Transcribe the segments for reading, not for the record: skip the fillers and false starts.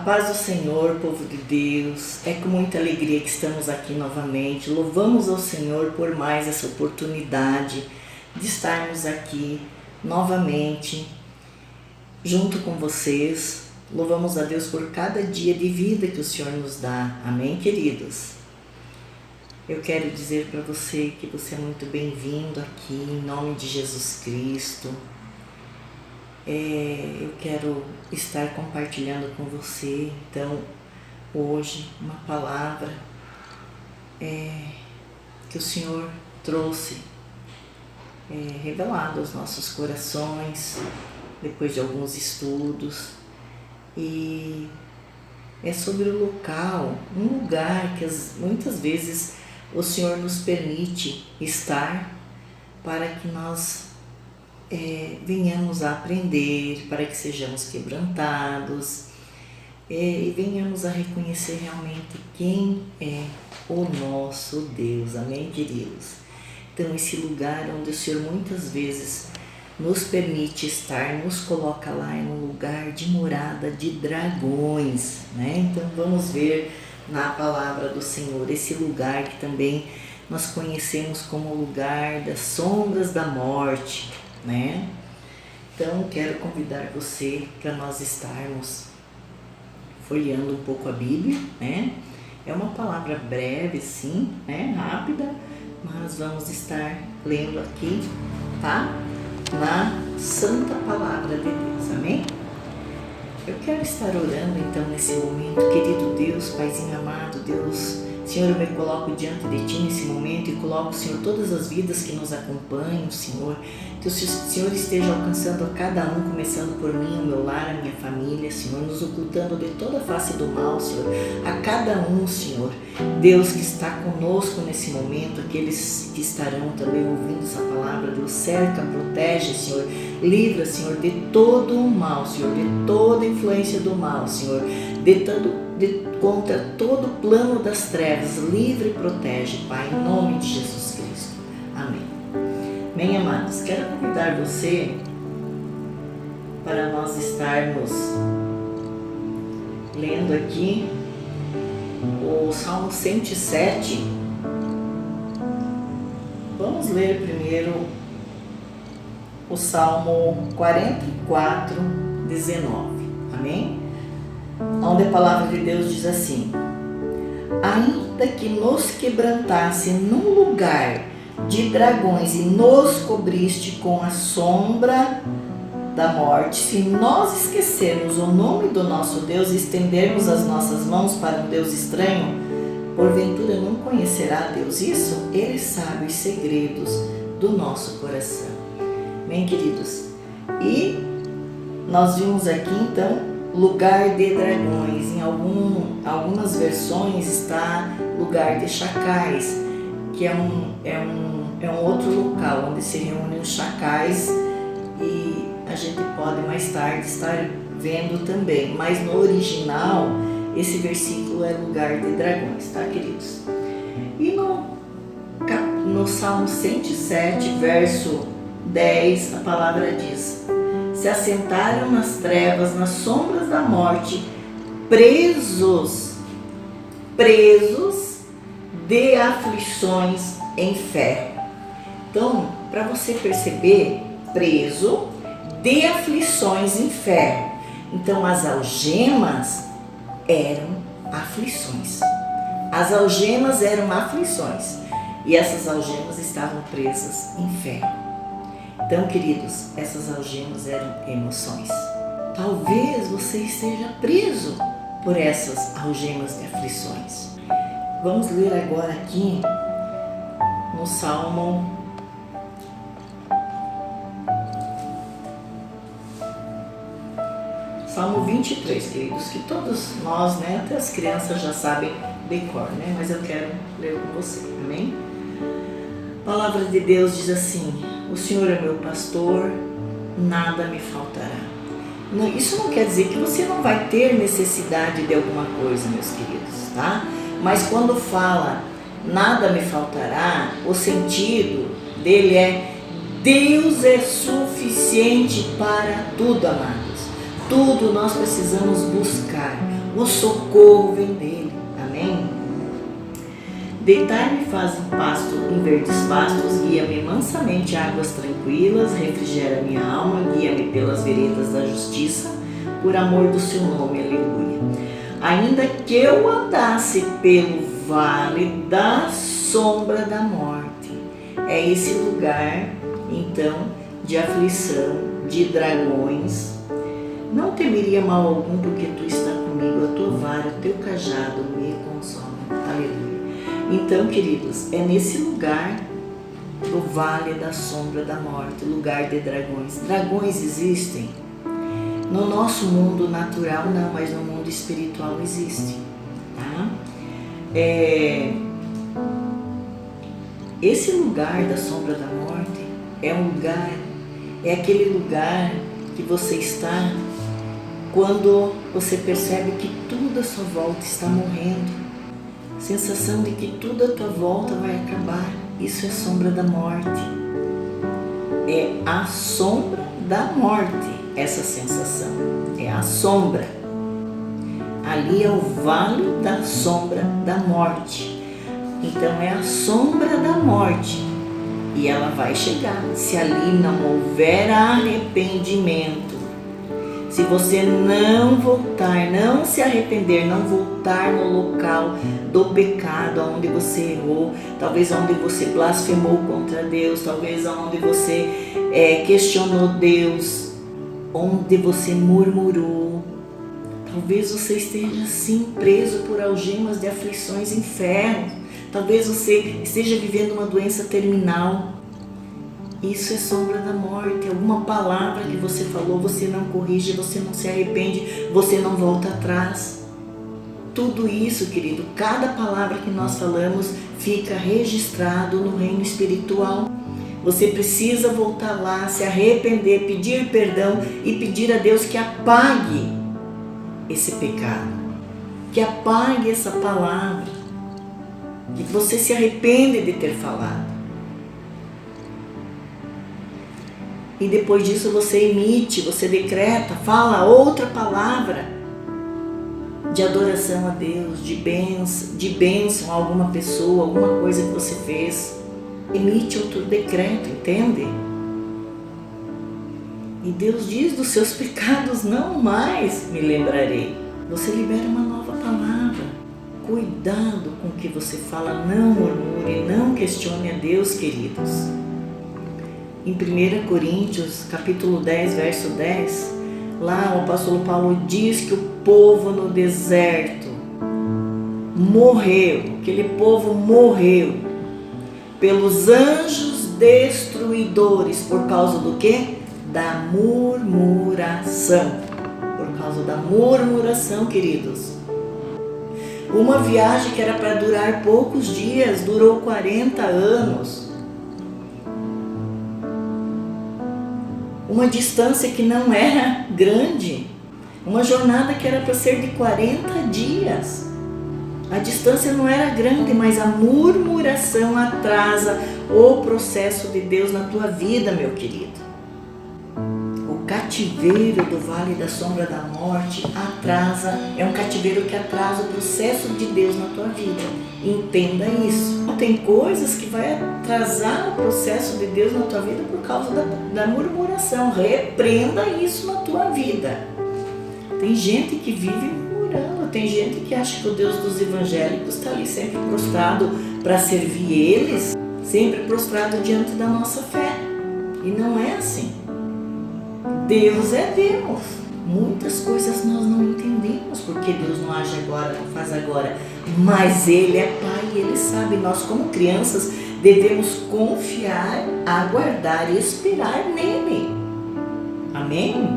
paz do Senhor, povo de Deus, é com muita alegria que estamos aqui novamente. Louvamos ao Senhor por mais essa oportunidade de estarmos aqui novamente junto com vocês. Louvamos a Deus por cada dia de vida que o Senhor nos dá. Amém, queridos? Eu quero dizer para você que você é muito bem-vindo aqui, em nome de Jesus Cristo. Eu quero estar compartilhando com você, então, hoje, uma palavra que o Senhor trouxe, revelado aos nossos corações, depois de alguns estudos, e é sobre o local, um lugar que muitas vezes o Senhor nos permite estar para que nós venhamos a aprender, para que sejamos quebrantados e venhamos a reconhecer realmente quem é o nosso Deus. Amém, queridos? Então, esse lugar onde o Senhor muitas vezes nos permite estar, nos coloca lá em um lugar de morada de dragões, né? Então, vamos ver na palavra do Senhor esse lugar que também nós conhecemos como o lugar das sombras da morte, né? Então, quero convidar você para nós estarmos folheando um pouco a Bíblia, né? É uma palavra breve, sim, né? Rápida, mas vamos estar lendo aqui, tá? Na Santa Palavra de Deus, amém? Eu quero estar orando então nesse momento, querido Deus, Paizinho amado, Deus, Senhor, eu me coloco diante de Ti nesse momento e coloco, Senhor, todas as vidas que nos acompanham, Senhor, que o Senhor esteja alcançando a cada um, começando por mim, o meu lar, a minha família, Senhor, nos ocultando de toda a face do mal, Senhor, a cada um, Senhor, Deus que está conosco nesse momento, aqueles que estarão também ouvindo essa palavra, Deus, cerca, protege, Senhor, livra, Senhor, de todo o mal, Senhor, de toda a influência do mal, Senhor, contra todo o plano das trevas, livre e protege, Pai, em nome de Jesus Cristo. Amém. Bem, amados, quero convidar você para nós estarmos lendo aqui o Salmo 107. Vamos ler primeiro o Salmo 44, 19. Amém? Onde a palavra de Deus diz assim: ainda que nos quebrantasse num lugar de dragões e nos cobriste com a sombra da morte, se nós esquecermos o nome do nosso Deus e estendermos as nossas mãos para um Deus estranho, porventura não conhecerá Deus isso? Ele sabe os segredos do nosso coração. Bem, queridos, e nós vimos aqui então lugar de dragões. Em algumas versões está lugar de chacais, que é um outro local onde se reúnem os chacais, e a gente pode mais tarde estar vendo também, mas no original esse versículo é lugar de dragões, tá, queridos? E no Salmo 107, verso 10, a palavra diz: se assentaram nas trevas, nas sombras da morte, presos de aflições em ferro. Então, para você perceber, preso de aflições em ferro. Então, as algemas eram aflições. As algemas eram aflições. E essas algemas estavam presas em ferro. Então, queridos, essas algemas eram emoções. Talvez você esteja preso por essas algemas de aflições. Vamos ler agora aqui no Salmo 23, queridos, que todos nós, né, até as crianças já sabem de cor, né? Mas eu quero ler com você, amém? A palavra de Deus diz assim: o Senhor é meu pastor, nada me faltará. Isso não quer dizer que você não vai ter necessidade de alguma coisa, meus queridos, tá? Mas quando fala nada me faltará, o sentido dele é: Deus é suficiente para tudo, amados. Tudo nós precisamos buscar. o socorro vem dele. Amém? Deitar-me faz em verdes pastos, guia-me mansamente a águas tranquilas, refrigera minha alma, guia-me pelas veredas da justiça, por amor do seu nome, aleluia. Ainda que eu andasse pelo vale da sombra da morte, é esse lugar, então, de aflição, de dragões, não temeria mal algum, porque tu está comigo, a tua vara, o teu cajado me consola, aleluia. Então, queridos, é nesse lugar, o vale da sombra da morte, lugar de dragões. Dragões existem. No nosso mundo natural não, mas no mundo espiritual existe. Tá? Esse lugar da sombra da morte é aquele lugar que você está quando você percebe que tudo à sua volta está morrendo. Sensação de que tudo à tua volta vai acabar. Isso é sombra da morte. É a sombra da morte, essa sensação. É a sombra. Ali é o vale da sombra da morte. Então é a sombra da morte. E ela vai chegar. Se ali não houver arrependimento, se você não voltar, não se arrepender, não voltar no local do pecado, onde você errou, talvez onde você blasfemou contra Deus, talvez onde você questionou Deus, onde você murmurou, talvez você esteja assim preso por algemas de aflições infernos, talvez você esteja vivendo uma doença terminal. Isso é sombra da morte. Alguma palavra que você falou, você não corrige, você não se arrepende, você não volta atrás. Tudo isso, querido, cada palavra que nós falamos fica registrado no reino espiritual. Você precisa voltar lá, se arrepender, pedir perdão e pedir a Deus que apague esse pecado, que apague essa palavra, que você se arrepende de ter falado. E depois disso você emite, você decreta, fala outra palavra de adoração a Deus, de bênção a alguma pessoa, alguma coisa que você fez. Emite outro decreto, entende? E Deus diz: dos seus pecados não mais me lembrarei. Você libera uma nova palavra. Cuidado com o que você fala, não murmure, não questione a Deus, queridos. Em 1 Coríntios, capítulo 10, verso 10, lá o apóstolo Paulo diz que o povo no deserto morreu, aquele povo morreu pelos anjos destruidores, por causa do quê? Da murmuração. Por causa da murmuração, queridos. Uma viagem que era para durar poucos dias, durou 40 anos. Uma distância que não era grande, uma jornada que era para ser de 40 dias. A distância não era grande, mas a murmuração atrasa o processo de Deus na tua vida, meu querido. O cativeiro do vale da sombra da morte é um cativeiro que atrasa o processo de Deus na tua vida. Entenda isso. Tem coisas que vai atrasar o processo de Deus na tua vida por causa da murmuração. Repreenda isso na tua vida. Tem gente que vive murmurando, tem gente que acha que o Deus dos evangélicos está ali sempre prostrado para servir eles, sempre prostrado diante da nossa fé. E não é assim. Deus é Deus. Muitas coisas nós não entendemos porque Deus não age agora, não faz agora. Mas Ele é Pai e Ele sabe. Nós, como crianças, devemos confiar, aguardar e esperar nele. Amém?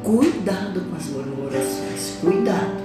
Cuidado com as murmurações. Cuidado.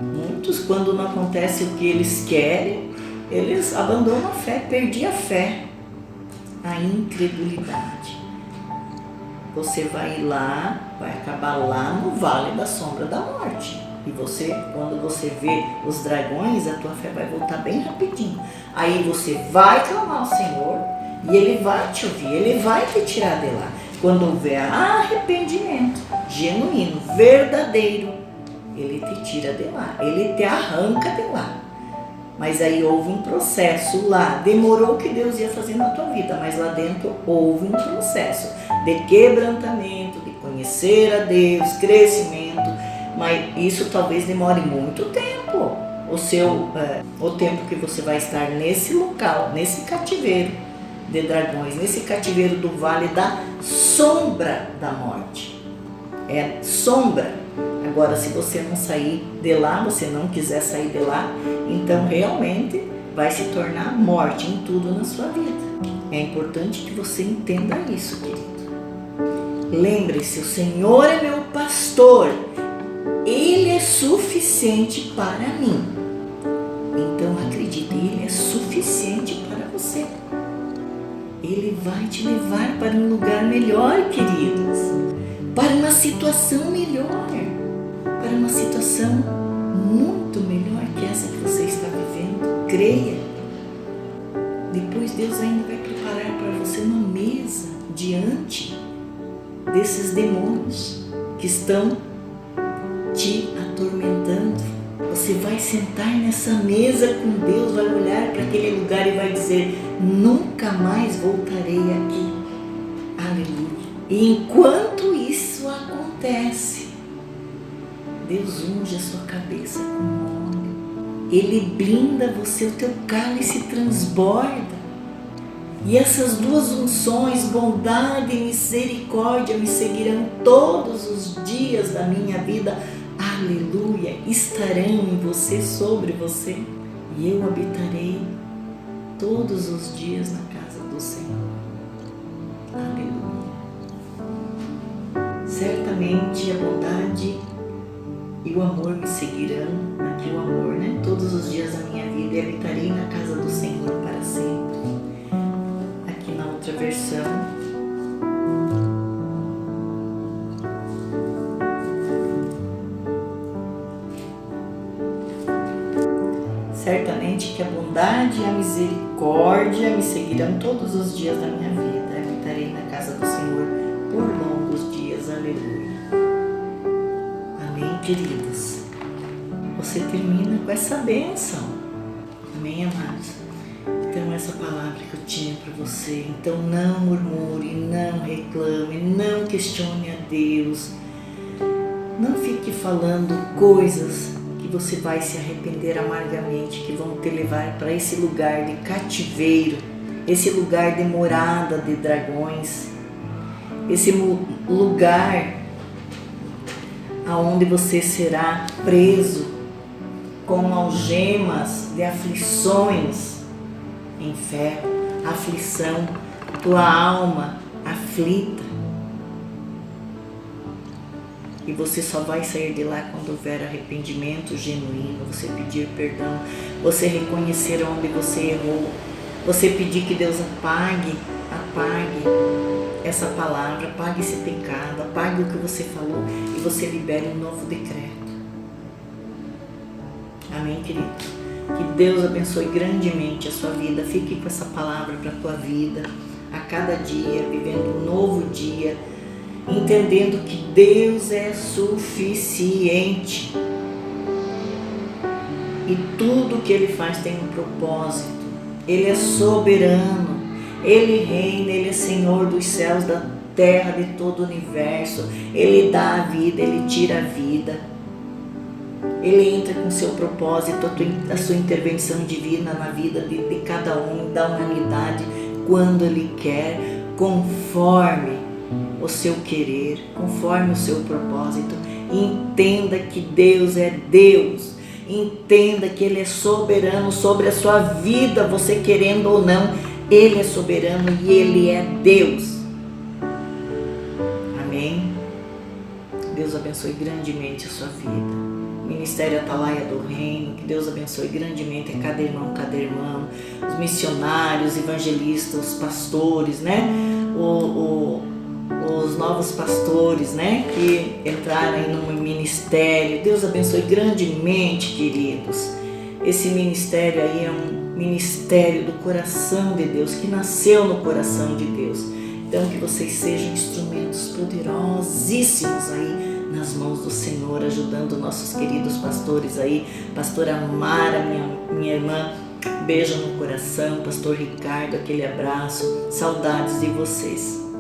Muitos, quando não acontece o que eles querem, eles abandonam a fé. Perdi a fé. A incredulidade. Você vai lá, vai acabar lá no vale da sombra da morte. E você, quando você vê os dragões, a tua fé vai voltar bem rapidinho. Aí você vai clamar ao Senhor e Ele vai te ouvir, Ele vai te tirar de lá. Quando houver arrependimento genuíno, verdadeiro, Ele te tira de lá, ele te arranca de lá. Mas aí houve um processo lá, demorou o que Deus ia fazer na tua vida, mas lá dentro houve um processo de quebrantamento, de conhecer a Deus, crescimento, mas isso talvez demore muito tempo, o tempo que você vai estar nesse local, nesse cativeiro de dragões, nesse cativeiro do vale da sombra da morte, é sombra. Agora, se você não sair de lá, você não quiser sair de lá, então realmente vai se tornar morte em tudo na sua vida. É importante que você entenda isso, querido. Lembre-se, o Senhor é meu pastor, Ele é suficiente para mim. Então acredite, Ele é suficiente para você. Ele vai te levar para um lugar melhor, queridos, para uma situação melhor. Para uma situação muito melhor que essa que você está vivendo. Creia. Depois Deus ainda vai preparar para você uma mesa diante desses demônios que estão te atormentando. Você vai sentar nessa mesa com Deus, vai olhar para aquele lugar e vai dizer: nunca mais voltarei aqui. Aleluia. E enquanto isso acontece, Deus unge a sua cabeça com óleo. Ele blinda você, o teu cálice transborda. E essas duas unções, bondade e misericórdia, me seguirão todos os dias da minha vida. Aleluia! Estarão em você, sobre você. E eu habitarei todos os dias na casa do Senhor. Aleluia! Certamente a bondade e o amor me seguirão, aqui o amor, né? Todos os dias da minha vida, e habitarei na casa do Senhor para sempre. Aqui na outra versão, certamente que a bondade e a misericórdia me seguirão todos os dias da minha vida, habitarei na casa do Senhor por longos dias. Aleluia. Amém, queridos? Você termina com essa bênção. Amém, amados? Então, essa palavra que eu tinha para você. Então, não murmure, não reclame, não questione a Deus. Não fique falando coisas que você vai se arrepender amargamente, que vão te levar para esse lugar de cativeiro, esse lugar de morada de dragões, esse lugar aonde você será preso com algemas de aflições em ferro, aflição, tua alma aflita. E você só vai sair de lá quando houver arrependimento genuíno, você pedir perdão, você reconhecer onde você errou, você pedir que Deus apague essa palavra, apague esse pecado, apague o que você falou e você libere um novo decreto. Amém, querido? Que Deus abençoe grandemente a sua vida. Fique com essa palavra para a tua vida, a cada dia, vivendo um novo dia, entendendo que Deus é suficiente e tudo que Ele faz tem um propósito. Ele é soberano, Ele reina, Ele é Senhor dos céus, da terra, de todo o universo. Ele dá a vida, Ele tira a vida. Ele entra com seu propósito, a sua intervenção divina na vida de cada um, da humanidade, quando Ele quer, conforme o seu querer, conforme o seu propósito. Entenda que Deus é Deus. Entenda que Ele é soberano sobre a sua vida, você querendo ou não, Ele é soberano e Ele é Deus. Amém? Deus abençoe grandemente a sua vida. Ministério Atalaia do Reino, que Deus abençoe grandemente a cada irmão, os missionários, evangelistas, os pastores, né? Os novos pastores, né? Que entraram aí no ministério. Deus abençoe grandemente, queridos. Esse ministério aí é um ministério do coração de Deus, que nasceu no coração de Deus. Então, que vocês sejam instrumentos poderosíssimos aí nas mãos do Senhor, ajudando nossos queridos pastores aí, pastora Mara, minha irmã, beijo no coração, pastor Ricardo, aquele abraço, saudades de vocês.